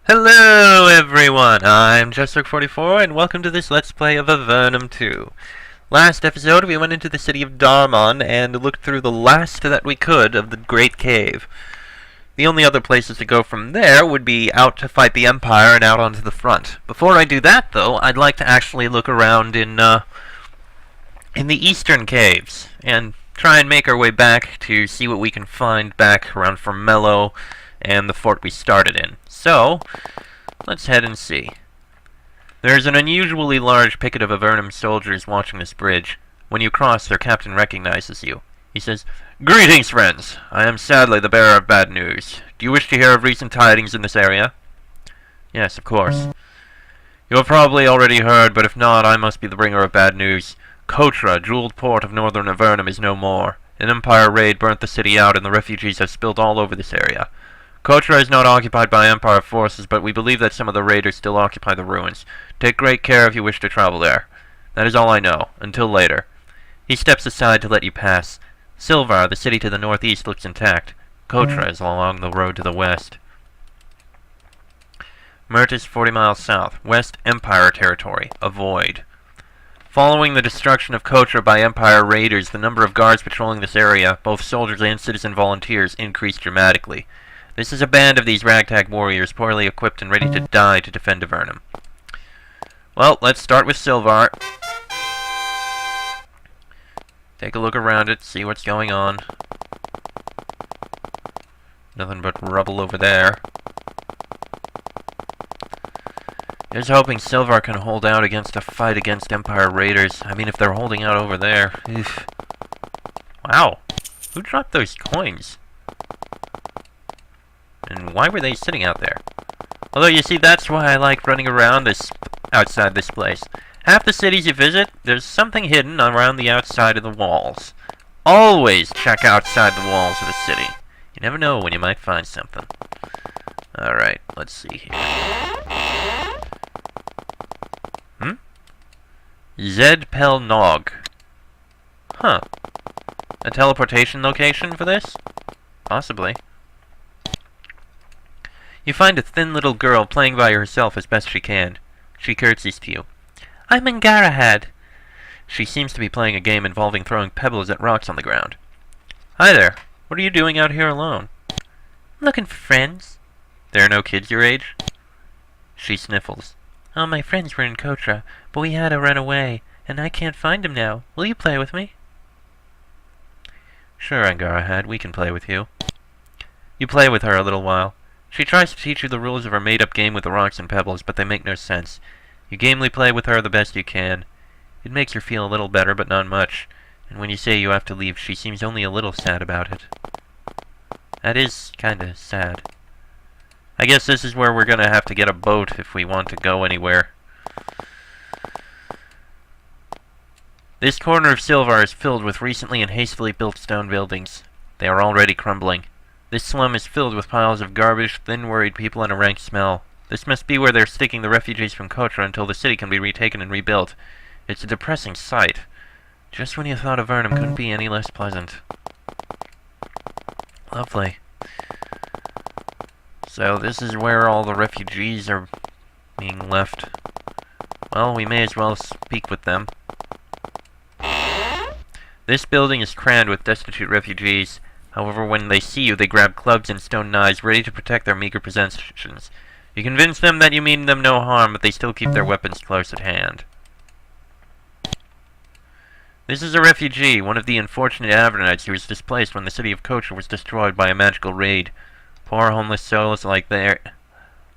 Hello everyone, I'm Jester44 and welcome to this Let's Play of Avernum 2. Last episode we went into the city of Darmon and looked through the last that we could of the Great Cave. The only other places to go from there would be out to fight the Empire and out onto the front. Before I do that though, I'd like to actually look around in the eastern caves and try and make our way back to see what we can find back around Formello and the fort we started in. So, let's head and see. There's an unusually large picket of Avernum soldiers watching this bridge. When you cross, their captain recognizes you. He says, "Greetings, friends! I am sadly the bearer of bad news. Do you wish to hear of recent tidings in this area?" Yes, of course. You have probably already heard, but if not, I must be the bringer of bad news. Kotra, jeweled port of northern Avernum, is no more. An Empire raid burnt the city out, and the refugees have spilled all over this area. Kotra is not occupied by Empire forces, but we believe that some of the raiders still occupy the ruins. Take great care if you wish to travel there. That is all I know. Until later. He steps aside to let you pass. Silvar, the city to the northeast, looks intact. Kotra is along the road to the west. Mert is 40 miles south. West Empire territory. Avoid. Following the destruction of Kotra by Empire raiders, the number of guards patrolling this area, both soldiers and citizen volunteers, increased dramatically. This is a band of these ragtag warriors, poorly equipped and ready to die to defend Avernum. Well, let's start with Silvar. Take a look around it, see what's going on. Nothing but rubble over there. Here's hoping Silvar can hold out against a fight against Empire raiders. I mean, if they're holding out over there. Oof. Wow. Who dropped those coins? And why were they sitting out there? Although, you see, that's why I like running around outside this place. Half the cities you visit, there's something hidden around the outside of the walls. Always check outside the walls of the city. You never know when you might find something. Alright, let's see here. Zed Pel Nog. Huh. A teleportation location for this? Possibly. You find a thin little girl playing by herself as best she can. She curtsies to you. "I'm Angarahad." She seems to be playing a game involving throwing pebbles at rocks on the ground. "Hi there. What are you doing out here alone?" "Looking for friends." "There are no kids your age?" She sniffles. "Oh, my friends were in Kotra, but we had to run away, and I can't find them now. Will you play with me?" "Sure, Angarahad, we can play with you." You play with her a little while. She tries to teach you the rules of her made-up game with the rocks and pebbles, but they make no sense. You gamely play with her the best you can. It makes her feel a little better, but not much. And when you say you have to leave, she seems only a little sad about it. That is kinda sad. I guess this is where we're gonna have to get a boat if we want to go anywhere. This corner of Silvar is filled with recently and hastily built stone buildings. They are already crumbling. This slum is filled with piles of garbage, thin, worried people, and a rank smell. This must be where they're sticking the refugees from Kotra until the city can be retaken and rebuilt. It's a depressing sight. Just when you thought Avernum couldn't be any less pleasant. Lovely. So this is where all the refugees are being left. Well, we may as well speak with them. This building is crammed with destitute refugees. However, when they see you, they grab clubs and stone knives, ready to protect their meager possessions. You convince them that you mean them no harm, but they still keep their weapons close at hand. This is a refugee, one of the unfortunate Avernites who was displaced when the city of Kotra was destroyed by a magical raid. Poor homeless souls like there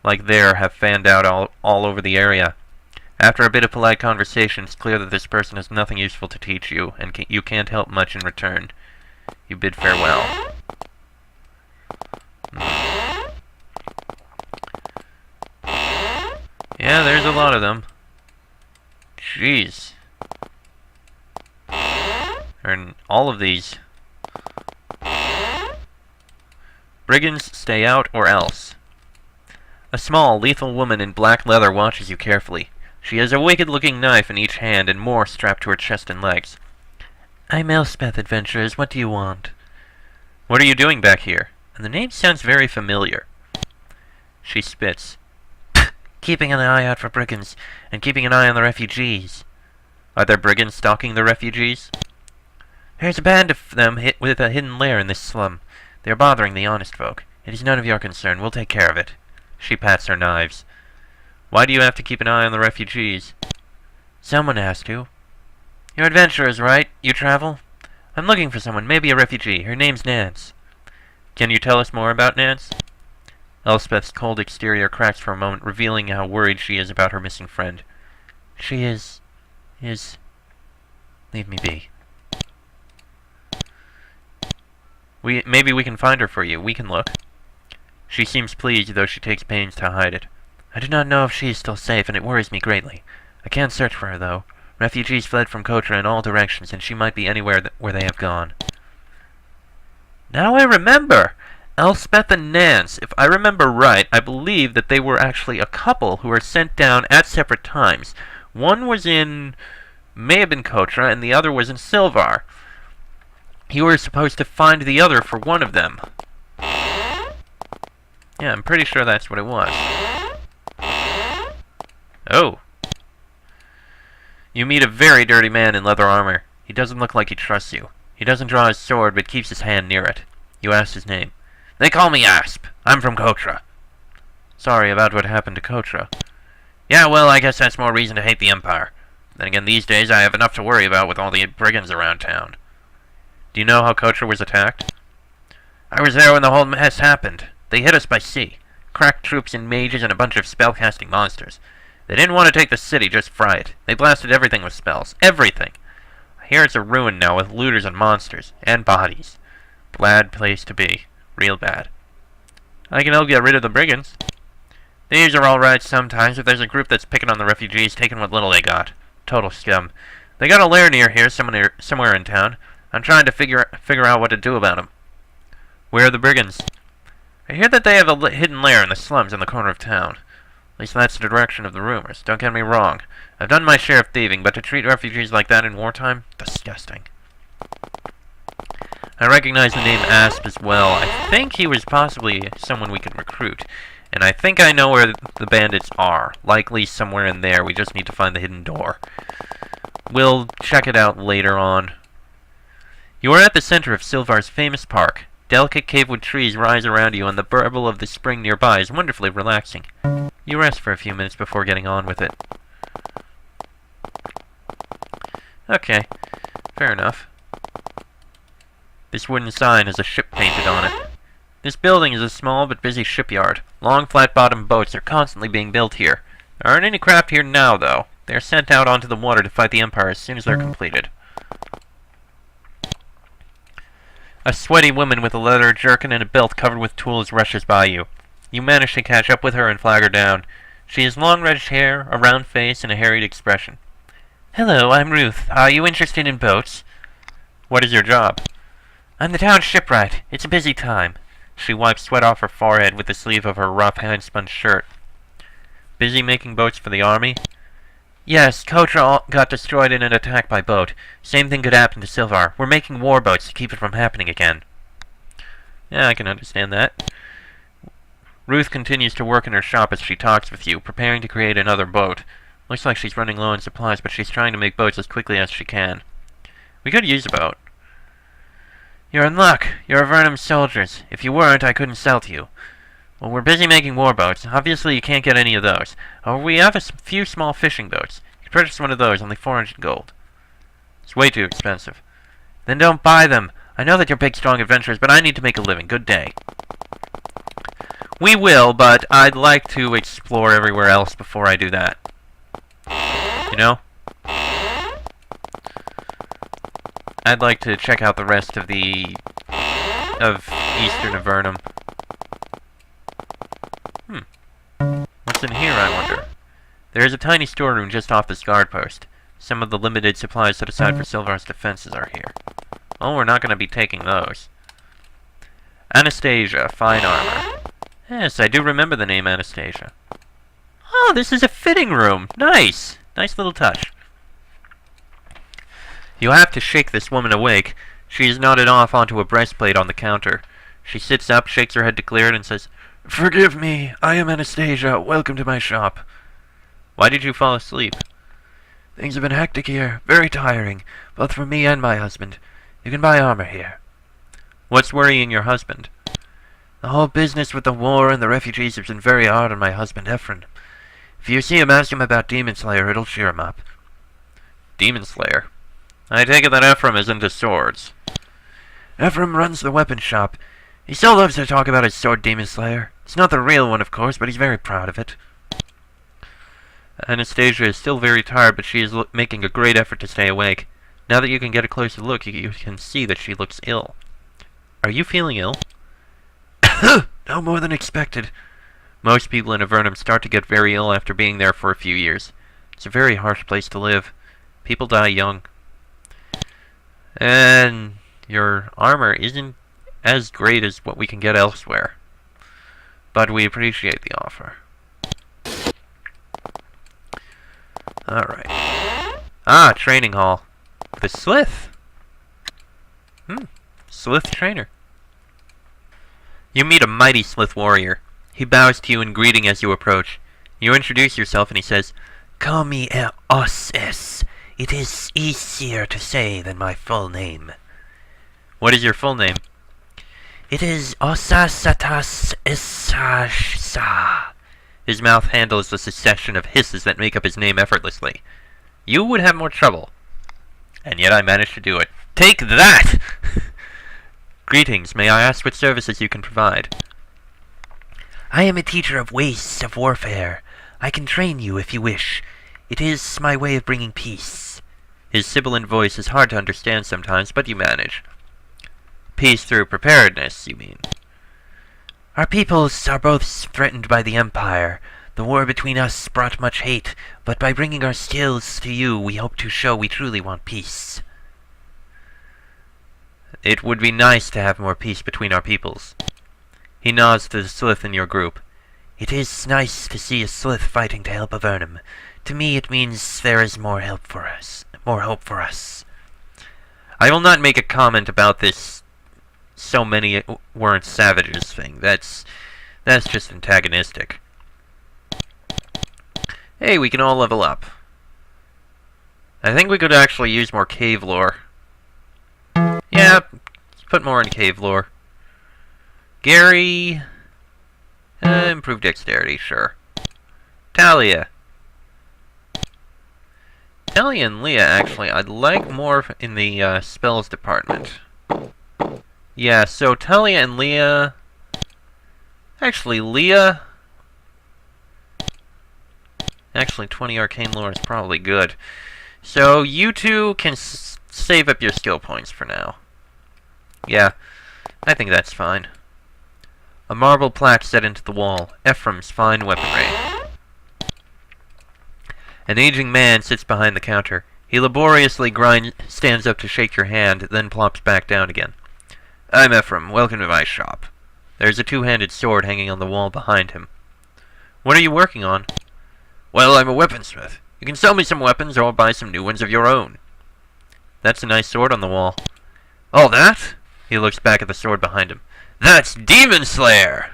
have fanned out all over the area. After a bit of polite conversation, it's clear that this person has nothing useful to teach you, and you can't help much in return. You bid farewell. Yeah, there's a lot of them. Jeez. And all of these. Brigands, stay out or else. A small, lethal woman in black leather watches you carefully. She has a wicked-looking knife in each hand and more strapped to her chest and legs. "I'm Elspeth, adventurers. What do you want?" "What are you doing back here? And the name sounds very familiar." She spits. keeping an eye out for brigands, and keeping an eye on the refugees. Are there brigands stalking the refugees? There's a band of them with a hidden lair in this slum. They are bothering the honest folk. It is none of your concern. We'll take care of it. She pats her knives. Why do you have to keep an eye on the refugees? Someone has to. You're adventurers, right? You travel? I'm looking for someone, maybe a refugee. Her name's Nance. Can you tell us more about Nance? Elspeth's cold exterior cracks for a moment, revealing how worried she is about her missing friend. She is... Leave me be. Maybe we can find her for you. We can look. She seems pleased, though she takes pains to hide it. I do not know if she is still safe, and it worries me greatly. I can't search for her, though. Refugees fled from Kotra in all directions, and she might be anywhere where they have gone. Now I remember! Elspeth and Nance. If I remember right, I believe that they were actually a couple who were sent down at separate times. One was may have been Kotra, and the other was in Silvar. You were supposed to find the other for one of them. Yeah, I'm pretty sure that's what it was. Oh. You meet a very dirty man in leather armor. He doesn't look like he trusts you. He doesn't draw his sword, but keeps his hand near it. You ask his name. They call me Asp. I'm from Kotra. Sorry about what happened to Kotra. Yeah, well, I guess that's more reason to hate the Empire. Then again, these days I have enough to worry about with all the brigands around town. Do you know how Kotra was attacked? I was there when the whole mess happened. They hit us by sea. Crack troops and mages and a bunch of spellcasting monsters. They didn't want to take the city, just fry it. They blasted everything with spells. Everything! I hear it's a ruin now with looters and monsters. And bodies. Bad place to be. Real bad. I can help get rid of the brigands. These are alright sometimes, but there's a group that's picking on the refugees, taking what little they got. Total scum. They got a lair near here, somewhere in town. I'm trying to figure out what to do about them. Where are the brigands? I hear that they have a hidden lair in the slums in the corner of town. At least that's the direction of the rumors. Don't get me wrong. I've done my share of thieving, but to treat refugees like that in wartime? Disgusting. I recognize the name Asp as well. I think he was possibly someone we could recruit. And I think I know where the bandits are. Likely somewhere in there. We just need to find the hidden door. We'll check it out later on. You are at the center of Silvar's famous park. Delicate cavewood trees rise around you, and the burble of the spring nearby is wonderfully relaxing. You rest for a few minutes before getting on with it. Okay, fair enough. This wooden sign has a ship painted on it. This building is a small but busy shipyard. Long flat-bottomed boats are constantly being built here. There aren't any craft here now, though. They are sent out onto the water to fight the Empire as soon as they're completed. A sweaty woman with a leather jerkin and a belt covered with tools rushes by you. You manage to catch up with her and flag her down. She has long reddish hair, a round face, and a harried expression. Hello, I'm Ruth. Are you interested in boats? What is your job? I'm the town shipwright. It's a busy time. She wipes sweat off her forehead with the sleeve of her rough hand-spun shirt. Busy making boats for the army? Yes, Kotra got destroyed in an attack by boat. Same thing could happen to Silvar. We're making war boats to keep it from happening again. Yeah, I can understand that. Ruth continues to work in her shop as she talks with you, preparing to create another boat. Looks like she's running low on supplies, but she's trying to make boats as quickly as she can. We could use a boat. You're in luck. You're Avernum soldiers. If you weren't, I couldn't sell to you. Well, we're busy making war boats. Obviously, you can't get any of those. However, we have a few small fishing boats. You can purchase one of those, only 400 gold. It's way too expensive. Then don't buy them. I know that you're big, strong adventurers, but I need to make a living. Good day. We will, but I'd like to explore everywhere else before I do that. You know? I'd like to check out the rest of Eastern Avernum. What's in here, I wonder? There is a tiny storeroom just off this guard post. Some of the limited supplies set aside for Silvar's defenses are here. Oh, we're not going to be taking those. Anastasia, fine armor. Yes, I do remember the name Anastasia. Oh, this is a fitting room. Nice. Nice little touch. You have to shake this woman awake. She is nodded off onto a breastplate on the counter. She sits up, shakes her head to clear it, and says, Forgive me, I am Anastasia. Welcome to my shop. Why did you fall asleep? Things have been hectic here, very tiring, both for me and my husband. You can buy armor here. What's worrying your husband? The whole business with the war and the refugees has been very hard on my husband, Avernum. If you see him, ask him about Demon Slayer, it'll cheer him up. Demon Slayer? I take it that Avernum is into swords. Avernum runs the weapon shop. He still loves to talk about his sword, Demon Slayer. It's not the real one, of course, but he's very proud of it. Anastasia is still very tired, but she is making a great effort to stay awake. Now that you can get a closer look, you can see that she looks ill. Are you feeling ill? No more than expected. Most people in Avernum start to get very ill after being there for a few years. It's a very harsh place to live. People die young. And your armor isn't as great as what we can get elsewhere. But we appreciate the offer. Alright. Ah, training hall. The Slith. Slith trainer. You meet a mighty Slith warrior. He bows to you in greeting as you approach. You introduce yourself and he says, "Call me Ossis. It is easier to say than my full name." What is your full name? It is Ossasatas Issashsa. His mouth handles the succession of hisses that make up his name effortlessly. You would have more trouble. And yet I managed to do it. Take that! Greetings, may I ask what services you can provide? I am a teacher of ways of warfare. I can train you if you wish. It is my way of bringing peace. His sibilant voice is hard to understand sometimes, but you manage. Peace through preparedness, you mean? Our peoples are both threatened by the Empire. The war between us brought much hate, but by bringing our skills to you, we hope to show we truly want peace. It would be nice to have more peace between our peoples. He nods to the Slith in your group. It is nice to see a Slith fighting to help Avernum. To me, it means there is more hope for us. I will not make a comment about this "so many weren't savages" thing. That's just antagonistic. Hey, we can all level up. I think we could actually use more cave lore. Yeah, put more in cave lore. Gary... improved dexterity, sure. Talia. Talia and Leah, actually, I'd like more in the spells department. Yeah, so Talia and Leah... Actually, Leah... Actually, 20 arcane lore is probably good. So, you two can save up your skill points for now. Yeah, I think that's fine. A marble plaque set into the wall. Ephraim's fine weaponry. An aging man sits behind the counter. He laboriously stands up to shake your hand, then plops back down again. I'm Avernum. Welcome to my shop. There's a two-handed sword hanging on the wall behind him. What are you working on? Well, I'm a weaponsmith. You can sell me some weapons or buy some new ones of your own. That's a nice sword on the wall. Oh, that? He looks back at the sword behind him. That's Demon Slayer!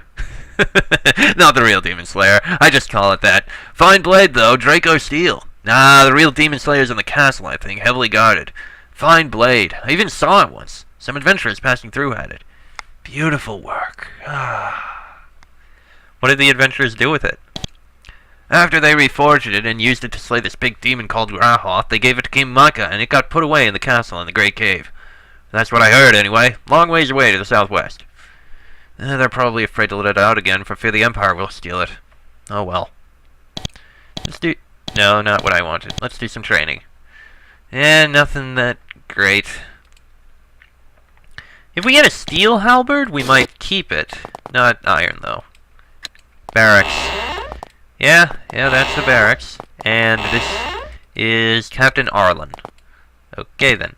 Not the real Demon Slayer. I just call it that. Fine blade, though. Draco steel. Nah, the real Demon Slayer's in the castle, I think. Heavily guarded. Fine blade. I even saw it once. Some adventurers passing through had it. Beautiful work. What did the adventurers do with it? After they reforged it and used it to slay this big demon called Grahoth, they gave it to King Micah, and it got put away in the castle in the Great Cave. That's what I heard, anyway. Long ways away to the southwest. They're probably afraid to let it out again for fear the Empire will steal it. Oh well. Let's do... No, not what I wanted. Let's do some training. Nothing that great. If we get a steel halberd, we might keep it. Not iron, though. Barracks. Yeah, that's the barracks. And this is Captain Arlen. Okay, then.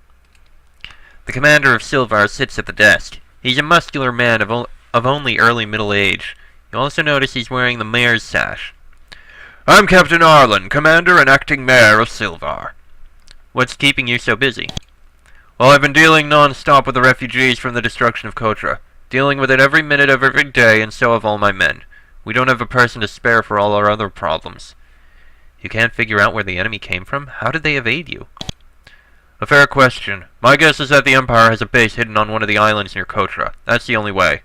The commander of Silvar sits at the desk. He's a muscular man of only early middle age. You also notice he's wearing the mayor's sash. I'm Captain Arlen, commander and acting mayor of Silvar. What's keeping you so busy? Well, I've been dealing non-stop with the refugees from the destruction of Kotra. Dealing with it every minute of every day, and so have all my men. We don't have a person to spare for all our other problems. You can't figure out where the enemy came from? How did they evade you? A fair question. My guess is that the Empire has a base hidden on one of the islands near Kotra. That's the only way.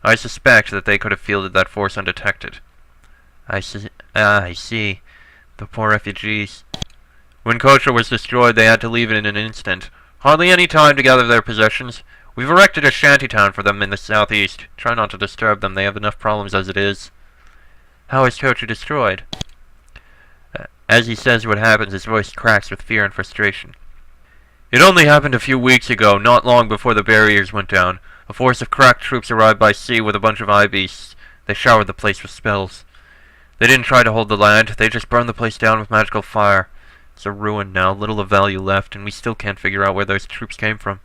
I suspect that they could have fielded that force undetected. I see. The poor refugees. When Kotra was destroyed, they had to leave it in an instant. Hardly any time to gather their possessions. We've erected a shantytown for them in the southeast. Try not to disturb them. They have enough problems as it is. How is Kotra destroyed? As he says what happens, his voice cracks with fear and frustration. It only happened a few weeks ago, not long before the barriers went down. A force of crack troops arrived by sea with a bunch of eye beasts. They showered the place with spells. They didn't try to hold the land, they just burned the place down with magical fire. It's a ruin now, little of value left, and we still can't figure out where those troops came from.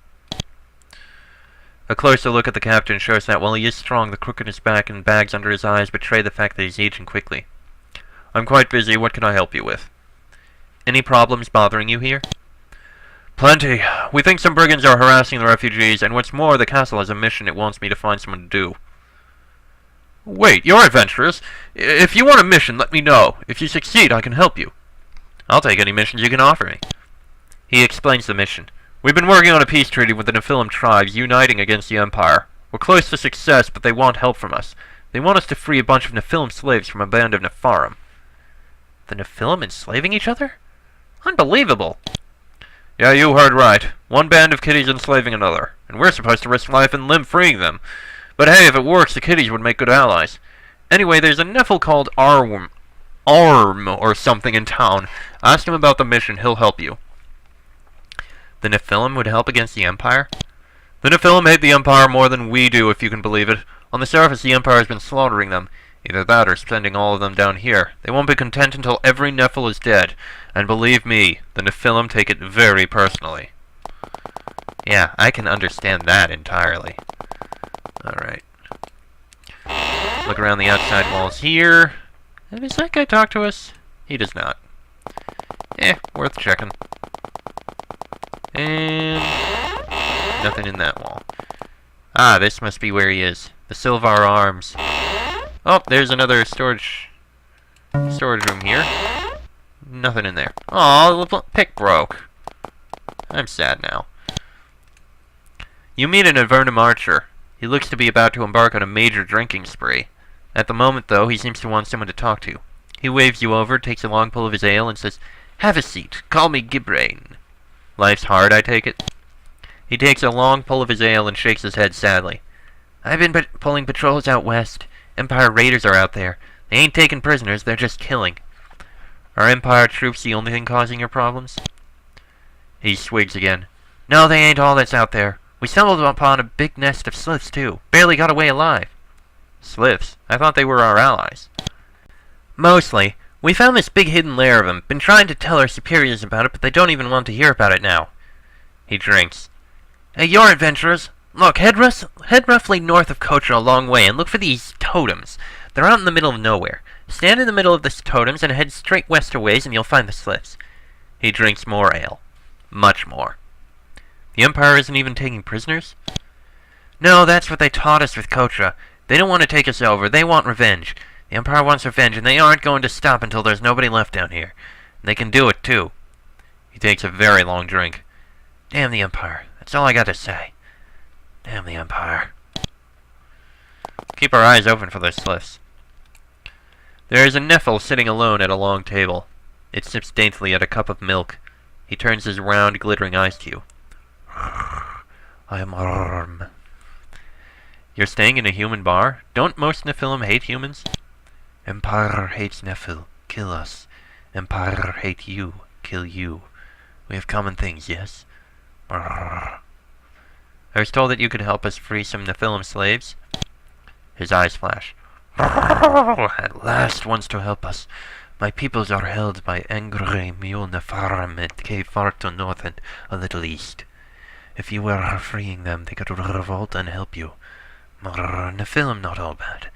A closer look at the captain shows that while he is strong, the crook in his back and bags under his eyes betray the fact that he's aging quickly. I'm quite busy, what can I help you with? Any problems bothering you here? Plenty. We think some brigands are harassing the refugees, and what's more, the castle has a mission it wants me to find someone to do. Wait, you're adventurous. If you want a mission, let me know. If you succeed, I can help you. I'll take any missions you can offer me. He explains the mission. We've been working on a peace treaty with the Nephilim tribes, uniting against the Empire. We're close to success, but they want help from us. They want us to free a bunch of Nephilim slaves from a band of Nepharim. The Nephilim enslaving each other? Unbelievable! Yeah, you heard right. One band of kiddies enslaving another, and we're supposed to risk life and limb freeing them. But hey, if it works, the kiddies would make good allies. Anyway, there's a Nephil called Arm or something in town. Ask him about the mission, he'll help you. The Nephilim would help against the Empire? The Nephilim hate the Empire more than we do, if you can believe it. On the surface, the Empire has been slaughtering them. Either that or sending all of them down here. They won't be content until every Nephil is dead. And believe me, the Nephilim take it very personally. Yeah, I can understand that entirely. Alright. Look around the outside walls here. And does that guy talk to us? He does not. Worth checking. And nothing in that wall. Ah, this must be where he is. The Silvar arms. Oh, there's another storage room here. Nothing in there. Aw, the pick broke. I'm sad now. You meet an Avernum archer. He looks to be about to embark on a major drinking spree. At the moment, though, he seems to want someone to talk to. He waves you over, takes a long pull of his ale, and says, "Have a seat. Call me Gibrain." Life's hard, I take it? He takes a long pull of his ale and shakes his head sadly. I've been pulling patrols out west. Empire raiders are out there. They ain't taking prisoners, they're just killing. Are Empire troops the only thing causing your problems? He swigs again. No, they ain't all that's out there. We stumbled upon a big nest of sliths, too. Barely got away alive. Sliths? I thought they were our allies. Mostly. We found this big hidden lair of them. Been trying to tell our superiors about it, but they don't even want to hear about it now. He drinks. Hey, you're adventurers. Look, head roughly north of Kotra a long way and look for these totems. They're out in the middle of nowhere. Stand in the middle of the totems and head straight west a ways and you'll find the sliths. He drinks more ale. Much more. The Empire isn't even taking prisoners? No, that's what they taught us with Kotra. They don't want to take us over. They want revenge. The Empire wants revenge, and they aren't going to stop until there's nobody left down here. And they can do it, too. He takes a very long drink. Damn the Empire. That's all I got to say. Damn the Empire. Keep our eyes open for those sliths. There is a Nephil sitting alone at a long table. It sips daintily at a cup of milk. He turns his round, glittering eyes to you. I am Arm. You're staying in a human bar? Don't most Nephilim hate humans? Empire hates Nephil. Kill us. Empire hate you. Kill you. We have common things, yes? I was told that you could help us free some Nephilim slaves. His eyes flash. At last one's to help us. My peoples are held by angry mule Nepharim at Cave far to north and a little east. If you were freeing them, they could revolt and help you. Nephilim not all bad,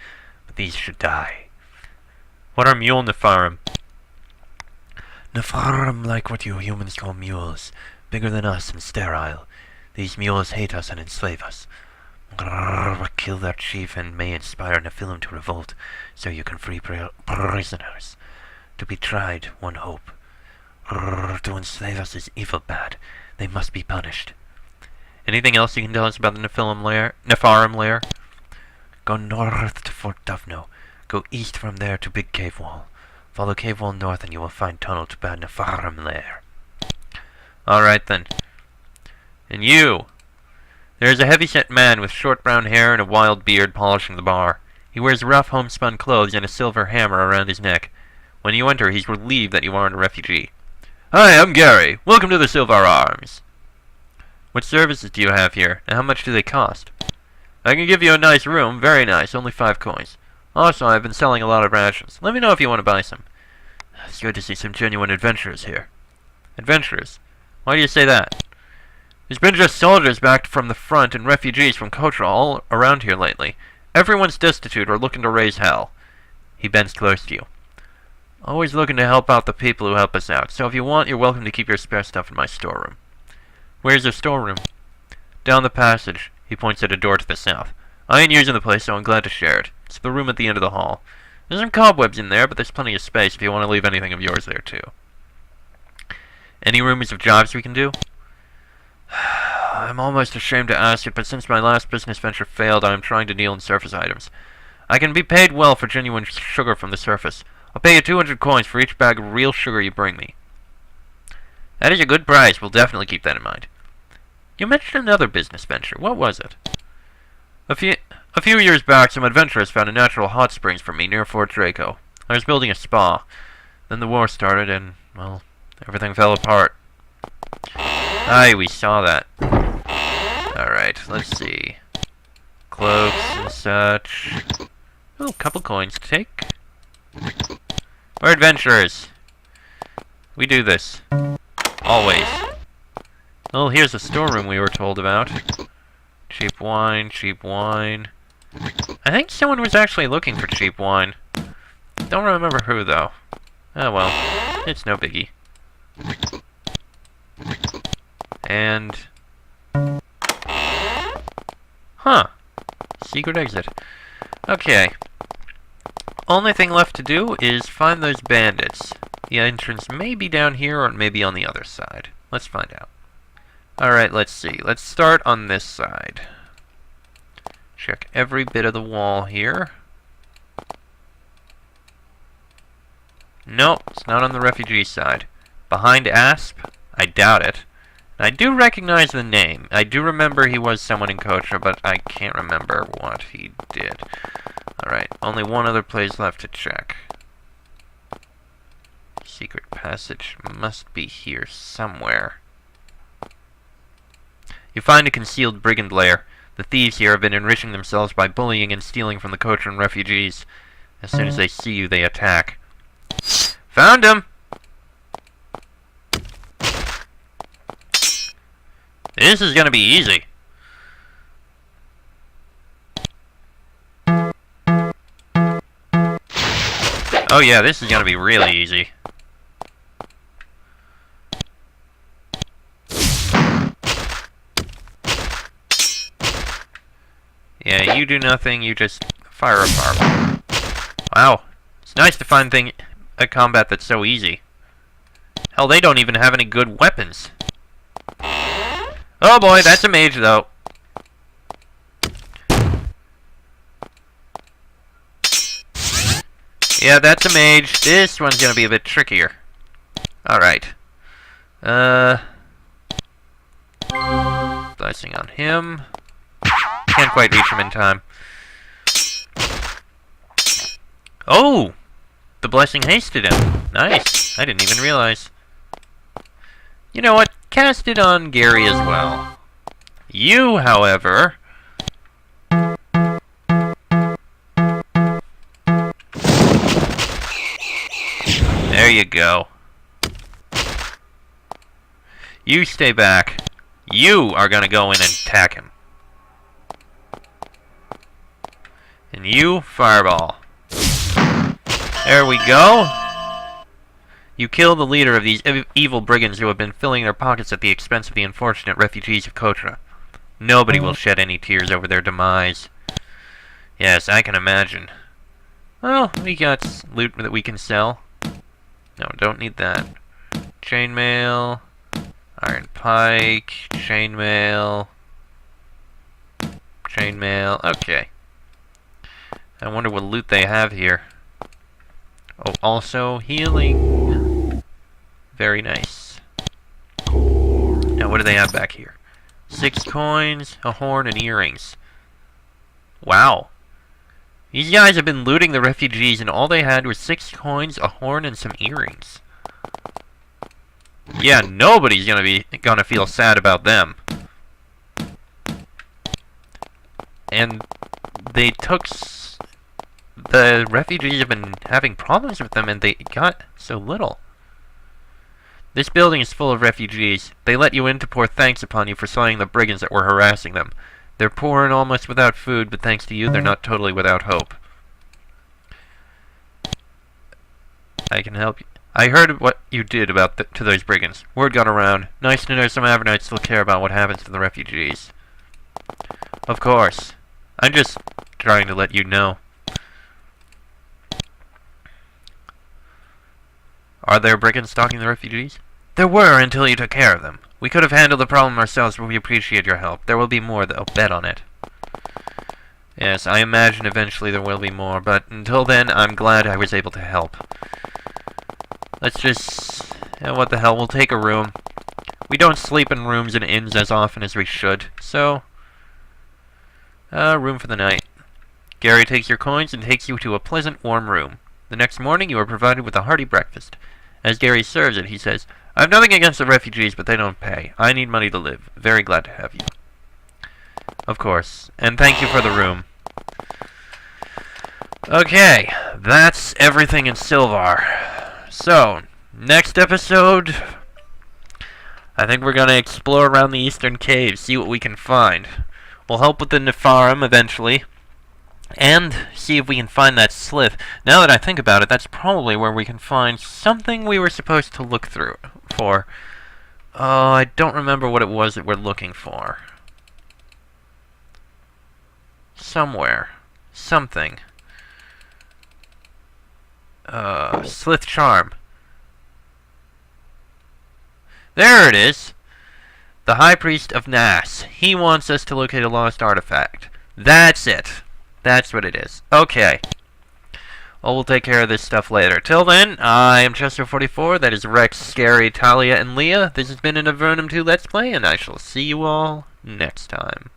but these should die. What are mule Nepharim? Nepharim like what you humans call mules, bigger than us and sterile. These mules hate us and enslave us. Kill their chief and may inspire Nephilim to revolt, so you can free prisoners. To be tried, one hope. To enslave us is evil bad. They must be punished. Anything else you can tell us about the Nepharim lair? Go north to Fort Duvno. Go east from there to Big Cave Wall. Follow Cave Wall north and you will find tunnel to Bad Nepharim lair. Alright then. And you! There is a heavy-set man with short brown hair and a wild beard polishing the bar. He wears rough homespun clothes and a silver hammer around his neck. When you enter, he's relieved that you aren't a refugee. Hi, I'm Gary. Welcome to the Silvar Arms. What services do you have here, and how much do they cost? I can give you a nice room, very nice, only 5 coins. Also, I've been selling a lot of rations. Let me know if you want to buy some. It's good to see some genuine adventurers here. Adventurers? Why do you say that? There's been just soldiers back from the front and refugees from Kotra all around here lately. Everyone's destitute or looking to raise hell. He bends close to you. Always looking to help out the people who help us out, so if you want, you're welcome to keep your spare stuff in my storeroom. Where's your storeroom? Down the passage. He points at a door to the south. I ain't using the place, so I'm glad to share it. It's the room at the end of the hall. There's some cobwebs in there, but there's plenty of space if you want to leave anything of yours there, too. Any rumors of jobs we can do? I'm almost ashamed to ask it, but since my last business venture failed, I am trying to deal in surface items. I can be paid well for genuine sugar from the surface. I'll pay you 200 coins for each bag of real sugar you bring me. That is a good price. We'll definitely keep that in mind. You mentioned another business venture. What was it? A few years back, some adventurers found a natural hot springs for me near Fort Draco. I was building a spa. Then the war started and, well, everything fell apart. Aye, we saw that. Alright, let's see. Cloaks and such. Oh, a couple coins to take. We're adventurers. We do this. Always. Oh, here's the storeroom we were told about. Cheap wine, cheap wine. I think someone was actually looking for cheap wine. Don't remember who, though. Oh well, it's no biggie. And... huh. Secret exit. Okay. Only thing left to do is find those bandits. The entrance may be down here or it may be on the other side. Let's find out. Alright, let's see. Let's start on this side. Check every bit of the wall here. Nope, it's not on the refugee side. Behind Asp? I doubt it. I do recognize the name. I do remember he was someone in Kotra, but I can't remember what he did. Alright, only one other place left to check. Secret passage must be here somewhere. You find a concealed brigand lair. The thieves here have been enriching themselves by bullying and stealing from the Kotran refugees. As soon as they see you, they attack. Found him! This is gonna be easy. Oh yeah, this is gonna be really easy. Yeah, you do nothing, you just fire a fireball. Wow, it's nice to find a combat that's so easy. Hell, they don't even have any good weapons. Oh boy, that's a mage though. Yeah, that's a mage. This one's gonna be a bit trickier. Alright. Blessing on him. Can't quite reach him in time. Oh! The blessing hasted him. Nice. I didn't even realize. You know what? Cast it on Gary as well. You, however... there you go. You stay back. You are gonna go in and attack him. And you, fireball. There we go. You kill the leader of these evil brigands who have been filling their pockets at the expense of the unfortunate refugees of Kotra. Nobody will shed any tears over their demise. Yes, I can imagine. Well, we got loot that we can sell. No, don't need that. Chainmail, iron pike, chainmail, okay. I wonder what loot they have here. Oh, also healing. Very nice. Now, what do they have back here? 6 coins, a horn, and earrings. Wow. These guys have been looting the refugees, and all they had was 6 coins, a horn, and some earrings. Yeah, nobody's gonna feel sad about them. And they took the refugees have been having problems with them, and they got so little. This building is full of refugees. They let you in to pour thanks upon you for slaying the brigands that were harassing them. They're poor and almost without food, but thanks to you, they're not totally without hope. I can help you. I heard what you did to those brigands. Word got around. Nice to know some Avernites still care about what happens to the refugees. Of course. I'm just trying to let you know. Are there brigands stalking the refugees? There were until you took care of them. We could have handled the problem ourselves, but we appreciate your help. There will be more, though. Bet on it. Yes, I imagine eventually there will be more, but until then, I'm glad I was able to help. Let's just... what the hell, we'll take a room. We don't sleep in rooms and inns as often as we should, so... room for the night. Gary takes your coins and takes you to a pleasant, warm room. The next morning, you are provided with a hearty breakfast. As Gary serves it, he says, I have nothing against the refugees, but they don't pay. I need money to live. Very glad to have you. Of course. And thank you for the room. Okay, that's everything in Silvar. So, next episode, I think we're going to explore around the eastern caves, see what we can find. We'll help with the Nepharim eventually, and see if we can find that slith. Now that I think about it, that's probably where we can find something we were supposed to look through for. Oh, I don't remember what it was that we're looking for. Somewhere. Something. Slith charm. There it is! The High Priest of Nass. He wants us to locate a lost artifact. That's it. That's what it is. Okay. Well, we'll take care of this stuff later. Till then, I am Chester44. That is Rex, Scary, Talia, and Leah. This has been an Avernum 2 Let's Play, and I shall see you all next time.